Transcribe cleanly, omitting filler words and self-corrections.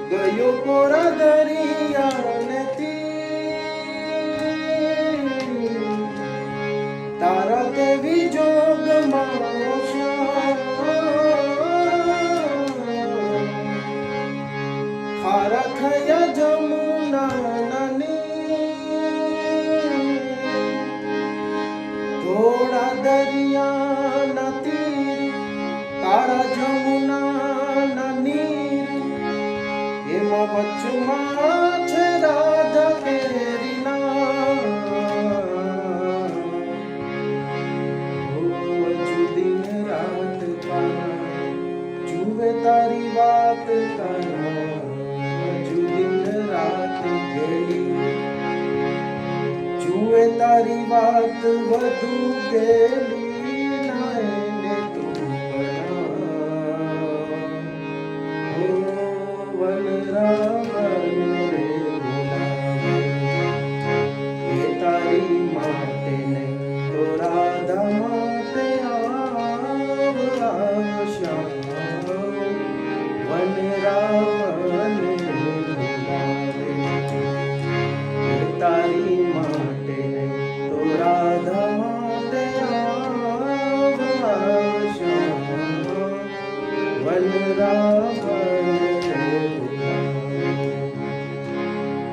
ગયો કોરા દરિયા તારા કેવી જોગમાં ખારા થયા જમુના થોડા દરિયાના તીર તારા જમુના નીર એમાં વચમાં છે રાધા કેરીના દિન રાત કાના જુએ તારી વાત કાના દિન રાત ગેલી જુએ તારી વાત વધુ ગેલી